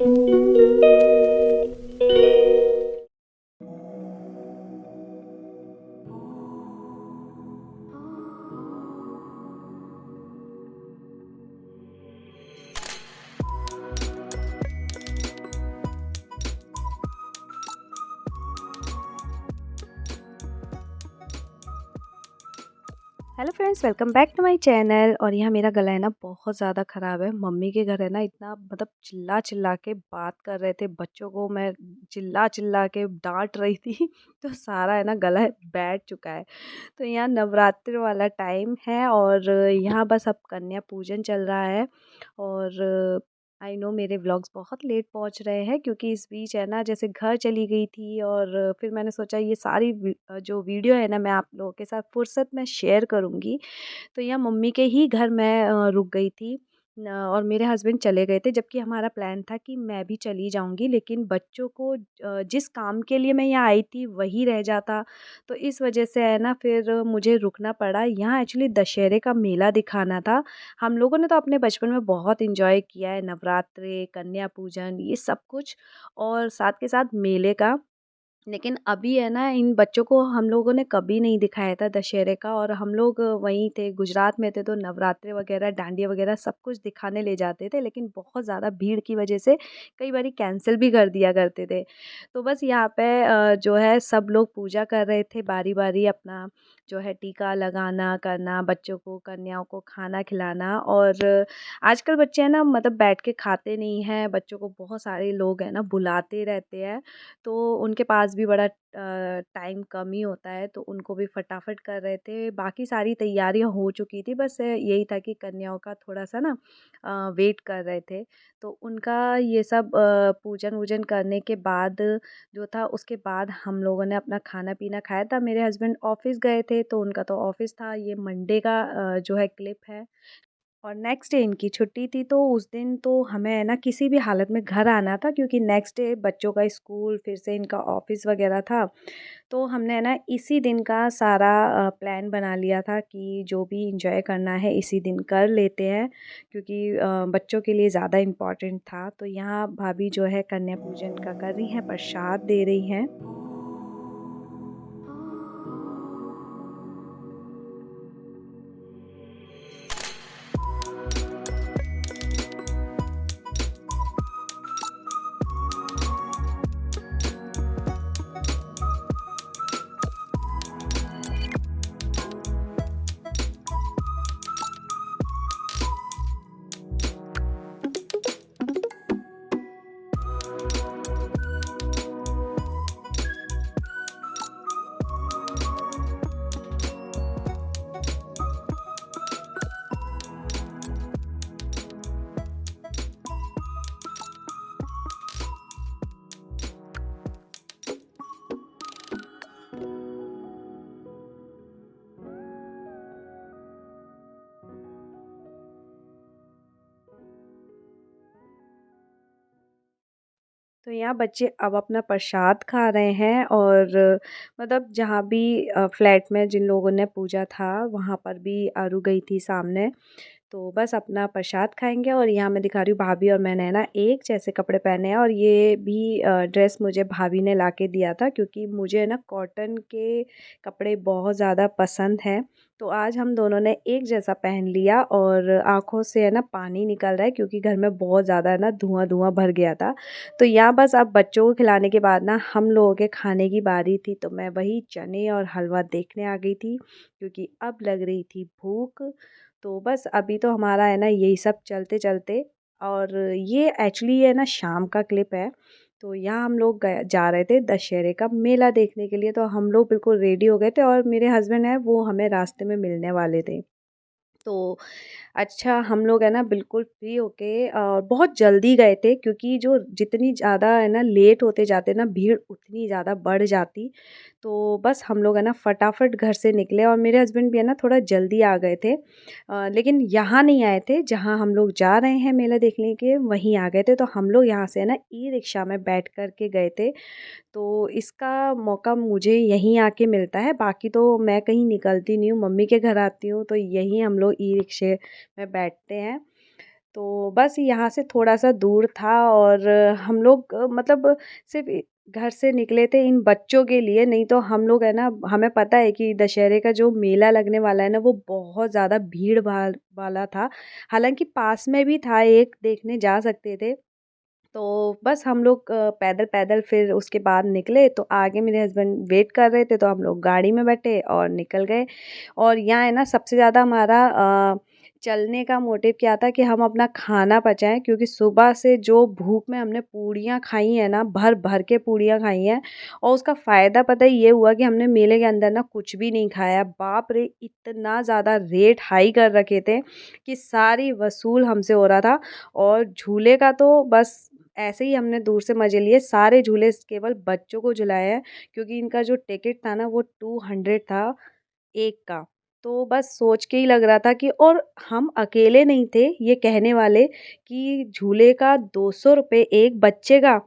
Hello friends, welcome back to my channel. और यहाँ मेरा गला है ना बहुत ज़्यादा ख़राब है। मम्मी के घर है ना, इतना मतलब चिल्ला चिल्ला के बात कर रहे थे, बच्चों को मैं चिल्ला चिल्ला के डांट रही थी तो सारा है ना गला बैठ चुका है। तो यहाँ नवरात्रि वाला टाइम है और यहाँ बस अब कन्या पूजन चल रहा है। और आई नो मेरे व्लॉग्स बहुत लेट पहुँच रहे हैं क्योंकि इस बीच है ना, जैसे घर चली गई थी और फिर मैंने सोचा ये सारी जो वीडियो है ना, मैं आप लोगों के साथ फुर्सत में शेयर करूँगी। तो यहाँ मम्मी के ही घर मैं रुक गई थी और मेरे हस्बैंड चले गए थे, जबकि हमारा प्लान था कि मैं भी चली जाऊंगी, लेकिन बच्चों को जिस काम के लिए मैं यहाँ आई थी वही रह जाता। तो इस वजह से है ना, फिर मुझे रुकना पड़ा। यहाँ एक्चुअली दशहरे का मेला दिखाना था। हम लोगों ने तो अपने बचपन में बहुत इंजॉय किया है, नवरात्रे, कन्या पूजन, ये सब कुछ, और साथ के साथ मेले का। लेकिन अभी है ना, इन बच्चों को हम लोगों ने कभी नहीं दिखाया था दशहरे का। और हम लोग वहीं थे, गुजरात में थे, तो नवरात्रे वगैरह, डांडिया वगैरह सब कुछ दिखाने ले जाते थे, लेकिन बहुत ज़्यादा भीड़ की वजह से कई बारी कैंसिल भी कर दिया करते थे। तो बस यहाँ पे जो है सब लोग पूजा कर रहे थे बारी बारी, अपना जो है टीका लगाना करना, बच्चों को, कन्याओं को खाना खिलाना। और आजकल बच्चे हैं ना, मतलब बैठ के खाते नहीं हैं, बच्चों को बहुत सारे लोग हैं ना बुलाते रहते हैं, तो उनके पास भी बड़ा टाइम कम ही होता है, तो उनको भी फटाफट कर रहे थे। बाकी सारी तैयारियां हो चुकी थी, बस यही था कि कन्याओं का थोड़ा सा ना वेट कर रहे थे। तो उनका ये सब पूजन वूजन करने के बाद जो था, उसके बाद हम लोगों ने अपना खाना पीना खाया था। मेरे हस्बैंड ऑफिस गए थे, तो उनका तो ऑफिस था। ये मंडे का जो है क्लिप है। और नेक्स्ट डे इनकी छुट्टी थी, तो उस दिन तो हमें है ना किसी भी हालत में घर आना था, क्योंकि नेक्स्ट डे बच्चों का स्कूल, फिर से इनका ऑफिस वगैरह था। तो हमने है ना इसी दिन का सारा प्लान बना लिया था कि जो भी इंजॉय करना है इसी दिन कर लेते हैं, क्योंकि बच्चों के लिए ज़्यादा इम्पॉर्टेंट था। तो यहाँ भाभी जो है कन्या पूजन का कर रही हैं, प्रसाद दे रही हैं। तो यहाँ बच्चे अब अपना प्रसाद खा रहे हैं। और मतलब जहाँ भी फ्लैट में जिन लोगों ने पूजा था, वहाँ पर भी आरू गई थी सामने। तो बस अपना प्रसाद खाएंगे। और यहाँ मैं दिखा रही हूँ, भाभी और मैंने है ना एक जैसे कपड़े पहने हैं। और ये भी ड्रेस मुझे भाभी ने ला के दिया था, क्योंकि मुझे है ना कॉटन के कपड़े बहुत ज़्यादा पसंद हैं। तो आज हम दोनों ने एक जैसा पहन लिया, और आँखों से है ना पानी निकल रहा है, क्योंकि घर में बहुत ज़्यादा है ना धुआं धुआं भर गया था। तो यहाँ बस अब बच्चों को खिलाने के बाद ना हम लोगों के खाने की बारी थी। तो मैं वही चने और हलवा देखने आ गई थी, क्योंकि अब लग रही थी भूख। तो बस अभी तो हमारा है ना यही सब चलते चलते। और ये एक्चुअली है ना शाम का क्लिप है। तो यहाँ हम लोग जा रहे थे दशहरे का मेला देखने के लिए। तो हम लोग बिल्कुल रेडी हो गए थे, और मेरे हस्बैंड है वो हमें रास्ते में मिलने वाले थे। तो अच्छा, हम लोग है ना बिल्कुल फ्री होके बहुत जल्दी गए थे, क्योंकि जो जितनी ज़्यादा है ना लेट होते जाते ना, भीड़ उतनी ज़्यादा बढ़ जाती। तो बस हम लोग है ना फटाफट घर से निकले, और मेरे हस्बैंड भी है ना थोड़ा जल्दी आ गए थे। लेकिन यहाँ नहीं आए थे जहाँ हम लोग जा रहे हैं मेला देखने के, वहीं आ गए थे। तो हम लोग यहाँ से है ना ई रिक्शा में बैठ कर के गए थे। तो इसका मौका मुझे यहीं आके मिलता है, बाकी तो मैं कहीं निकलती नहीं हूँ, मम्मी के घर आती हूँ तो यहीं हम लोग ई रिक्शे में बैठते हैं। तो बस यहाँ से थोड़ा-सा दूर था और हम लोग मतलब सिर्फ़ घर से निकले थे इन बच्चों के लिए, नहीं तो हम लोग है ना, हमें पता है कि दशहरे का जो मेला लगने वाला है ना, वो बहुत ज़्यादा भीड़-भाड़ वाला था। हालाँकि पास में भी था एक, देखने जा सकते थे। तो बस हम लोग पैदल-पैदल फिर उसके बाद निकले, तो आगे मेरे हस्बैंड वेट कर रहे थे, तो हम लोग गाड़ी में बैठे और निकल गए। और यहाँ है ना, सबसे ज़्यादा हमारा चलने का मोटिव क्या था कि हम अपना खाना पचाएँ, क्योंकि सुबह से जो भूख में हमने पूड़ियाँ खाई हैं ना, भर-भर के पूड़ियाँ खाई हैं, और उसका फ़ायदा पता है ये हुआ कि हमने मेले के अंदर ना कुछ भी नहीं खाया। बाप रे! इतना ज़्यादा रेट हाई कर रखे थे कि सारी वसूल हमसे हो रहा था। और झूले का तो बस ऐसे ही हमने दूर से मज़े लिए, सारे झूले केवल बच्चों को झुलाए हैं, क्योंकि इनका जो टिकट था ना, वो 200 था एक का। तो बस सोच के ही लग रहा था कि, और हम अकेले नहीं थे ये कहने वाले कि झूले का 200 रुपए एक बच्चे का,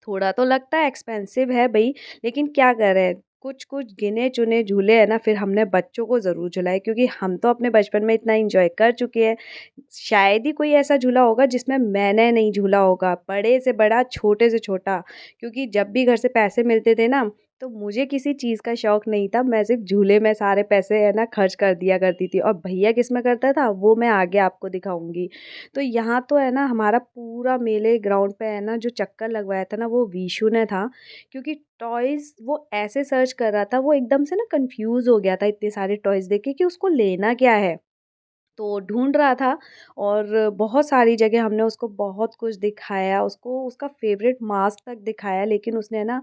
थोड़ा तो लगता है एक्सपेंसिव है भई, लेकिन क्या करें, कुछ-कुछ गिने-चुने झूले हैं ना, फिर हमने बच्चों को ज़रूर झुलाए, क्योंकि हम तो अपने बचपन में इतना एन्जॉय कर चुके हैं। शायद ही कोई ऐसा झूला होगा जिसमें मैंने नहीं झूला होगा, बड़े से बड़ा, छोटे से छोटा। क्योंकि जब भी घर से पैसे मिलते थे ना, तो मुझे किसी चीज़ का शौक नहीं था, मैं सिर्फ़ झूले में सारे पैसे है ना खर्च कर दिया करती थी, और भैया किसमें करता था, वो मैं आगे आपको दिखाऊँगी। तो यहाँ तो है ना, हमारा पूरा मेले ग्राउंड पे है ना, जो चक्कर लगवाया था ना, वो विशु ने था। क्योंकि टॉयज़ वो ऐसे सर्च कर रहा था, वो एकदम से ना कन्फ्यूज़ हो गया था इतने सारे टॉयज़ देख के कि उसको लेना क्या है? तो ढूँढ रहा था, और बहुत सारी जगह हमने उसको बहुत कुछ दिखाया, उसको उसका फ़ेवरेट मास्क तक दिखाया, लेकिन उसने ना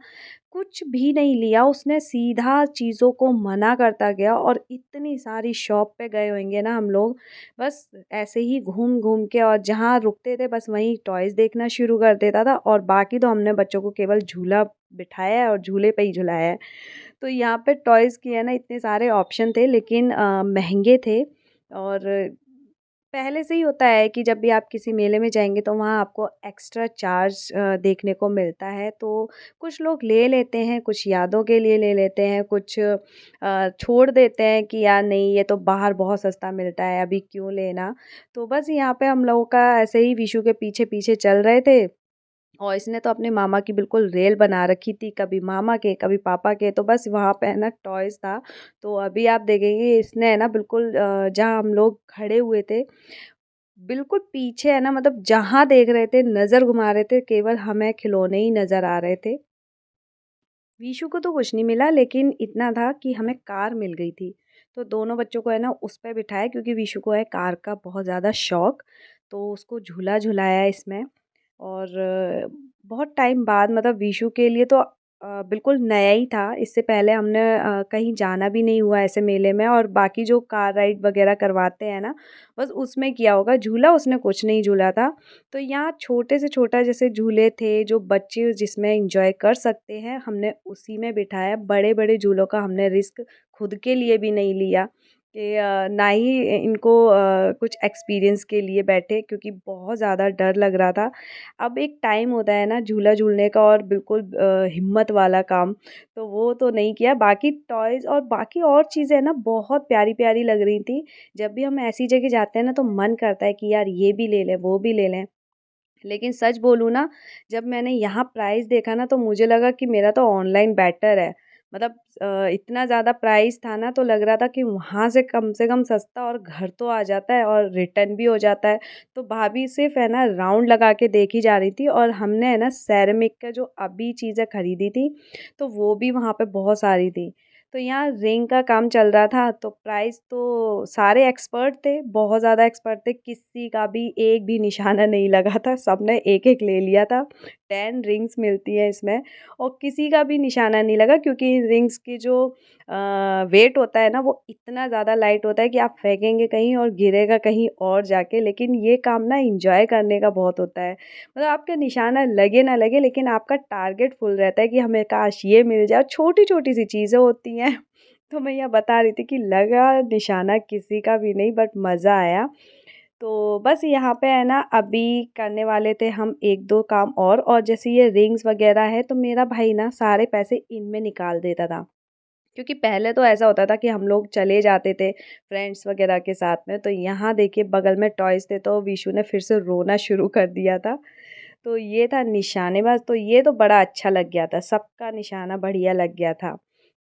कुछ भी नहीं लिया, उसने सीधा चीज़ों को मना करता गया। और इतनी सारी शॉप पे गए होंगे ना हम लोग, बस ऐसे ही घूम-घूम के, और जहाँ रुकते थे बस वहीं टॉयज़ देखना शुरू कर देता था, और बाकी तो हमने बच्चों को केवल झूला बिठाया है और झूले पे ही झुलाया है। तो यहाँ पे टॉयज़ की है ना, इतने सारे ऑप्शन थे, लेकिन महँगे थे। और पहले से ही होता है कि जब भी आप किसी मेले में जाएँगे, तो वहाँ आपको एक्स्ट्रा चार्ज देखने को मिलता है। तो कुछ लोग ले लेते हैं, कुछ यादों के लिए ले लेते हैं, कुछ छोड़ देते हैं कि यार नहीं, ये तो बाहर बहुत सस्ता मिलता है, अभी क्यों लेना। तो बस यहाँ पे हम लोगों का ऐसे ही विशु के पीछे-पीछे चल रहे थे, और इसने तो अपने मामा की बिल्कुल रेल बना रखी थी, कभी मामा के, कभी पापा के, तो बस वहाँ पे है ना टॉयज़ था। तो अभी आप देखेंगे, इसने है ना बिल्कुल जहाँ हम लोग खड़े हुए थे, बिल्कुल पीछे है ना, मतलब जहाँ देख रहे थे, नज़र घुमा रहे थे, केवल हमें खिलौने ही नज़र आ रहे थे। वीशु को तो कुछ नहीं मिला, लेकिन इतना था कि हमें कार मिल गई थी। तो दोनों बच्चों को है ना उस पे बिठाया, क्योंकि वीशु को है कार का बहुत ज़्यादा शौक, तो उसको झूला झुलाया इसमें। और बहुत टाइम बाद, मतलब विशु के लिए तो बिल्कुल नया ही था। इससे पहले हमने कहीं जाना भी नहीं हुआ ऐसे मेले में, और बाकी जो कार राइड वगैरह करवाते हैं ना, बस उसमें किया होगा। झूला उसने कुछ नहीं झूला था। तो यहाँ छोटे से छोटा जैसे झूले थे, जो बच्चे जिसमें एंजॉय कर सकते हैं, हमने उसी में बिठाया। बड़े-बड़े झूलों का हमने रिस्क खुद के लिए भी नहीं लिया कि ना ही इनको कुछ एक्सपीरियंस के लिए बैठे, क्योंकि बहुत ज़्यादा डर लग रहा था। अब एक टाइम होता है ना झूला झूलने का, और बिल्कुल हिम्मत वाला काम, तो वो तो नहीं किया। बाकी टॉयज़ और बाकी और चीज़ें ना बहुत प्यारी-प्यारी लग रही थी। जब भी हम ऐसी जगह जाते हैं ना, तो मन करता है कि यार ये भी ले लें, वो भी ले लें। लेकिन सच बोलूँ ना, जब मैंने यहाँ प्राइस देखा ना, तो मुझे लगा कि मेरा तो ऑनलाइन बेटर है। मतलब इतना ज़्यादा प्राइस था ना, तो लग रहा था कि वहाँ से कम सस्ता और घर तो आ जाता है, और रिटर्न भी हो जाता है। तो भाभी सिर्फ़ है ना राउंड लगा के देखी जा रही थी, और हमने है ना सेरेमिक का जो अभी चीज़ें खरीदी थी, तो वो भी वहाँ पे बहुत सारी थी। तो यहाँ रिंग का काम चल रहा था, तो प्राइस तो सारे एक्सपर्ट थे, बहुत ज़्यादा एक्सपर्ट थे, किसी का भी एक भी निशाना नहीं लगा था, सबने एक-एक ले लिया था। 10 रिंग्स मिलती हैं इसमें, और किसी का भी निशाना नहीं लगा, क्योंकि रिंग्स की जो वेट होता है ना, वो इतना ज़्यादा लाइट होता है कि आप फेंकेंगे कहीं और गिरेगा कहीं और जाके। लेकिन ये काम ना एन्जॉय करने का बहुत होता है। मतलब आपका निशाना लगे ना लगे, लेकिन आपका टारगेट फुल रहता है कि हमें काश ये मिल जाए। छोटी-छोटी सी चीज़ें होती हैं। तो मैं यहाँ बता रही थी कि लगा निशाना किसी का भी नहीं, बट मज़ा आया। तो बस यहाँ पे है ना, अभी करने वाले थे हम 1-2 काम और जैसे ये रिंग्स वग़ैरह है, तो मेरा भाई ना सारे पैसे इनमें निकाल देता था। क्योंकि पहले तो ऐसा होता था कि हम लोग चले जाते थे फ्रेंड्स वगैरह के साथ में, तो यहाँ देखिए बगल में टॉयज़ थे तो विशु ने फिर से रोना शुरू कर दिया था। तो ये था निशानेबाज़, तो ये तो बड़ा अच्छा लग गया था, सबका निशाना बढ़िया लग गया था।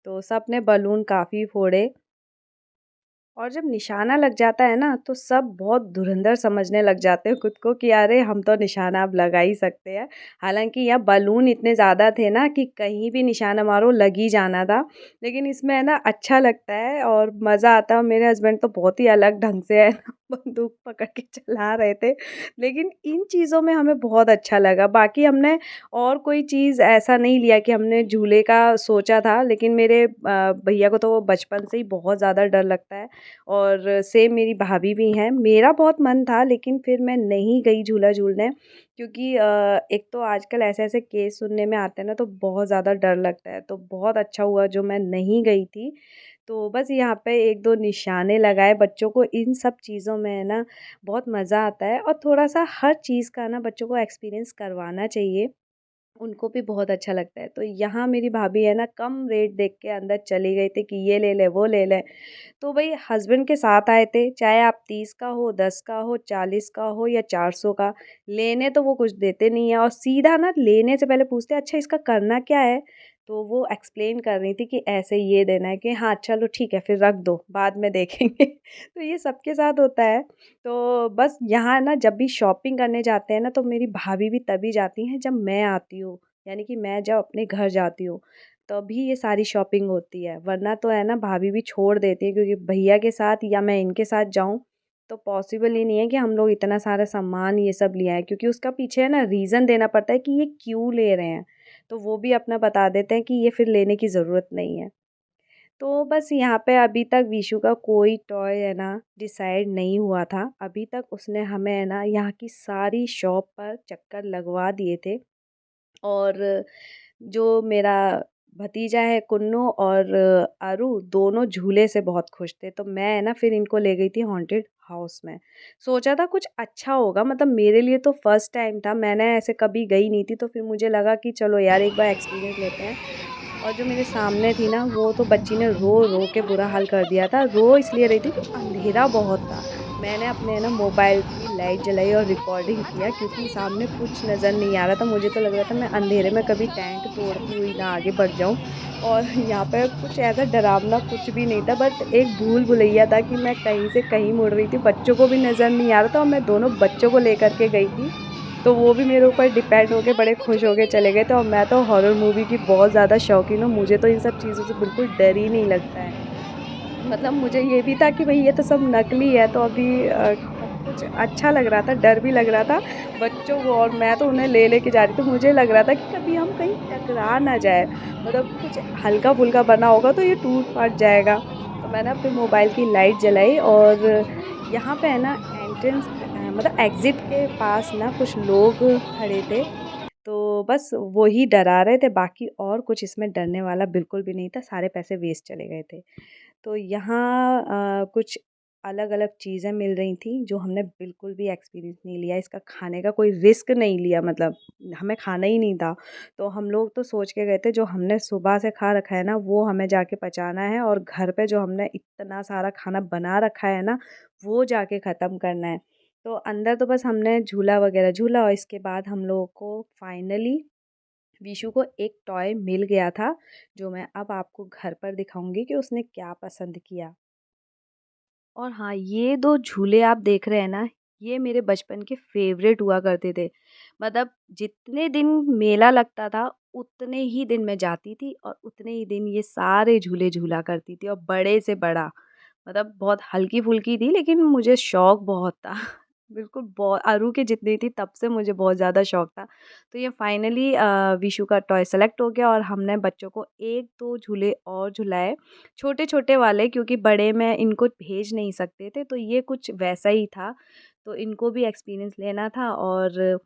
तो सबने बलून काफ़ी फोड़े। और जब निशाना लग जाता है ना तो सब बहुत धुरंधर समझने लग जाते हैं खुद को कि अरे हम तो निशाना अब लगा ही सकते हैं। हालांकि यह बलून इतने ज़्यादा थे ना कि कहीं भी निशाना मारो लग ही जाना था। लेकिन इसमें है ना अच्छा लगता है और मज़ा आता है। और मेरे हस्बैंड तो बहुत ही अलग ढंग से है ना बंदूक पकड़ के चला रहे थे। लेकिन इन चीज़ों में हमें बहुत अच्छा लगा। बाकी हमने और कोई चीज़ ऐसा नहीं लिया कि हमने झूले का सोचा था, लेकिन मेरे भैया को तो वो बचपन से ही बहुत ज़्यादा डर लगता है। और सेम मेरी भाभी भी हैं। मेरा बहुत मन था लेकिन फिर मैं नहीं गई झूला झूलने, क्योंकि एक तो आजकल ऐसे-ऐसे केस सुनने में आते हैं ना तो बहुत ज़्यादा डर लगता है। तो बहुत अच्छा हुआ जो मैं नहीं गई थी। तो बस यहाँ पे 1-2 निशाने लगाए बच्चों को। इन सब चीज़ों में है ना बहुत मज़ा आता है और थोड़ा-सा हर चीज़ का ना बच्चों को एक्सपीरियंस करवाना चाहिए। उनको भी बहुत अच्छा लगता है। तो यहाँ मेरी भाभी है ना कम रेट देख के अंदर चली गई थी कि ये ले ले, वो ले ले। तो भई हस्बैंड के साथ आए थे, चाहे आप 30 का हो, 10 का हो, 40 का हो या 400 का, लेने तो वो कुछ देते नहीं है और सीधा ना लेने से पहले पूछते हैं, "अच्छा इसका करना क्या है?" तो वो एक्सप्लेन कर रही थी कि ऐसे ये देना है कि हाँ, चलो ठीक है फिर रख दो, बाद में देखेंगे। तो ये सबके साथ होता है। तो बस यहाँ ना जब भी शॉपिंग करने जाते हैं ना तो मेरी भाभी भी तभी जाती हैं जब मैं आती हूँ, यानी कि मैं जब अपने घर जाती हूँ। तभी ये सारी शॉपिंग होती है, वरना तो है ना भाभी भी छोड़ देती है, क्योंकि भैया के साथ या मैं इनके साथ जाऊँ तो पॉसिबल ही नहीं है कि हम लोग इतना सारा सामान ये सब ले आएँ, क्योंकि उसका पीछे है ना रीज़न देना पड़ता है कि ये क्यों ले रहे हैं। तो वो भी अपना बता देते हैं कि ये फिर लेने की ज़रूरत नहीं है। तो बस यहाँ पे अभी तक विशु का कोई टॉय है ना डिसाइड नहीं हुआ था। अभी तक उसने हमें है ना यहाँ की सारी शॉप पर चक्कर लगवा दिए थे। और जो मेरा भतीजा है कुन्नू और आरू दोनों झूले से बहुत खुश थे, तो मैं है ना फिर इनको ले गई थी हॉन्टेड हाउस में। सोचा था कुछ अच्छा होगा, मतलब मेरे लिए तो फर्स्ट टाइम था, मैंने ऐसे कभी गई नहीं थी, तो फिर मुझे लगा कि चलो यार एक बार एक्सपीरियंस लेते हैं। और जो मेरे सामने थी ना वो तो बच्ची ने रो रो के बुरा हाल कर दिया था। रो इसलिए रही थी कि अंधेरा बहुत था। मैंने अपने है ना मोबाइल की लाइट जलाई और रिकॉर्डिंग किया, क्योंकि सामने कुछ नज़र नहीं आ रहा था। मुझे तो लग रहा था मैं अंधेरे में कभी टैंक तोड़ती हुई ना आगे बढ़ जाऊँ। और यहाँ पे कुछ ऐसा डरावना कुछ भी नहीं था, बट एक भूल-भुलैया था कि मैं कहीं से कहीं मुड़ रही थी। बच्चों को भी नज़र नहीं आ रहा था और मैं दोनों बच्चों को लेकर के गई थी। तो वो भी मेरे ऊपर डिपेंड हो के बड़े खुश हो के चले गए थे। और मैं तो हॉरर मूवी की बहुत ज़्यादा शौकीन हूँ, मुझे तो इन सब चीज़ों से बिल्कुल डर ही नहीं लगता है। मतलब मुझे ये भी था कि भई ये तो सब नकली है, तो अभी सब कुछ अच्छा लग रहा था, डर भी लग रहा था बच्चों को, और मैं तो उन्हें ले-ले के जा रही थी। मुझे लग रहा था कि कभी हम कहीं टकरा ना जाए, मतलब कुछ हल्का-फुल्का बना होगा तो ये टूट-फाट जाएगा। तो मैंने अपने मोबाइल की लाइट जलाई और यहाँ पे है ना मतलब एग्ज़िट के पास ना कुछ लोग खड़े थे, तो बस वो ही डरा रहे थे, बाकी और कुछ इसमें डरने वाला बिल्कुल भी नहीं था, सारे पैसे वेस्ट चले गए थे। तो यहाँ कुछ अलग-अलग चीज़ें मिल रही थी जो हमने बिल्कुल भी एक्सपीरियंस नहीं लिया, इसका खाने का कोई रिस्क नहीं लिया, मतलब हमें खाना ही नहीं था। तो हम लोग तो सोच के गए थे जो हमने सुबह से खा रखा है ना वो हमें जाके पचाना है, और घर पे जो हमने इतना सारा खाना बना रखा है ना वो जाके ख़त्म करना है। तो अंदर तो बस हमने झूला वग़ैरह झूला और इसके बाद हम लोगों को फाइनली विशु को एक टॉय मिल गया था, जो मैं अब आपको घर पर दिखाऊँगी कि उसने क्या पसंद किया। और हाँ, ये 2 झूले आप देख रहे हैं ना, ये मेरे बचपन के फ़ेवरेट हुआ करते थे। मतलब जितने दिन मेला लगता था, उतने ही दिन मैं जाती थी और उतने ही दिन ये सारे झूले झूला करती थी, और बड़े से बड़ा। मतलब बहुत हल्की-फुल्की थी लेकिन मुझे शौक बहुत था। बिल्कुल अरू के जितनी थी तब से मुझे बहुत ज़्यादा शौक था। तो ये फाइनली विशु का टॉय सेलेक्ट हो गया और हमने बच्चों को 1-2 झूले और झुलाए, छोटे-छोटे वाले, क्योंकि बड़े में इनको भेज नहीं सकते थे, तो ये कुछ वैसा ही था। तो इनको भी एक्सपीरियंस लेना था। और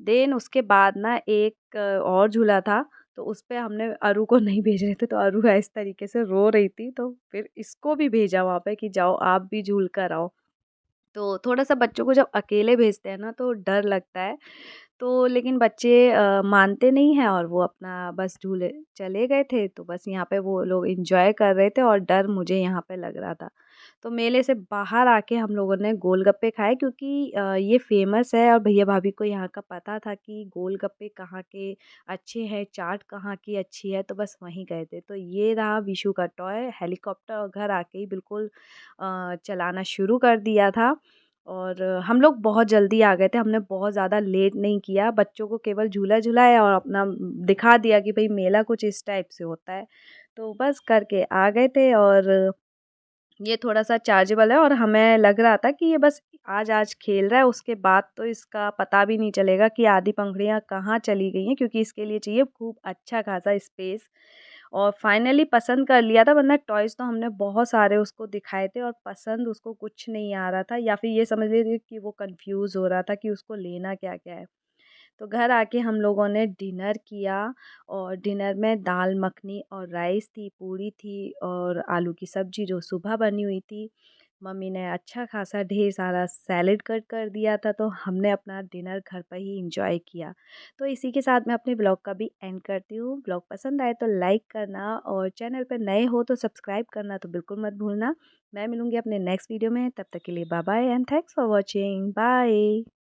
देन उसके बाद ना एक और झूला था, तो उसपे हमने अरू को नहीं भेज रहे थे, तो अरू इस तरीके से रो रही थी, तो फिर इसको भी भेजा वहाँ पे कि जाओ आप भी झूल कर आओ। तो थोड़ा-सा बच्चों को जब अकेले भेजते हैं ना तो डर लगता है। तो लेकिन बच्चे मानते नहीं हैं और वो अपना बस झूले चले गए थे, तो बस यहाँ पे वो लोग एन्जॉय कर रहे थे और डर मुझे यहाँ पे लग रहा था। तो मेले से बाहर आके हम लोगों ने गोलगप्पे खाए, क्योंकि ये फ़ेमस है और भैया-भाभी को यहाँ का पता था कि गोलगप्पे कहाँ के अच्छे हैं, चाट कहाँ की अच्छी है, तो बस वहीं गए थे। तो ये रहा विशु का टॉय हेलीकॉप्टर, और घर आके ही बिल्कुल चलाना शुरू कर दिया था। और हम लोग बहुत जल्दी आ गए थे, हमने बहुत ज़्यादा लेट नहीं किया, बच्चों को केवल झूला झुलाया और अपना दिखा दिया कि भई मेला कुछ इस टाइप से होता है। तो बस करके आ गए थे, और ये थोड़ा-सा चार्जेबल है और हमें लग रहा था कि ये बस आज खेल रहा है, उसके बाद तो इसका पता भी नहीं चलेगा कि आधी पंखुड़ियाँ कहाँ चली गई हैं, क्योंकि इसके लिए चाहिए खूब अच्छा खासा स्पेस। और फाइनली पसंद कर लिया था, वरना टॉयज़ तो हमने बहुत सारे उसको दिखाए थे और पसंद उसको कुछ नहीं आ रहा था, या फिर ये समझ लीजिए कि वो कन्फ्यूज़ हो रहा था कि उसको लेना क्या-क्या है। तो घर आके हम लोगों ने डिनर किया, और डिनर में दाल मखनी और राइस थी, पूरी थी और आलू की सब्ज़ी जो सुबह बनी हुई थी। मम्मी ने अच्छा खासा ढेर सारा सैलेड कट कर दिया था, तो हमने अपना डिनर घर पर ही एंजॉय किया। तो इसी के साथ मैं अपने ब्लॉग का भी एंड करती हूँ। ब्लॉग पसंद आए तो लाइक करना, और चैनल पर नए हो तो सब्सक्राइब करना तो बिल्कुल मत भूलना। मैं मिलूँगी अपने नेक्स्ट वीडियो में, तब तक के लिए bye bye and thanks for watching. Bye.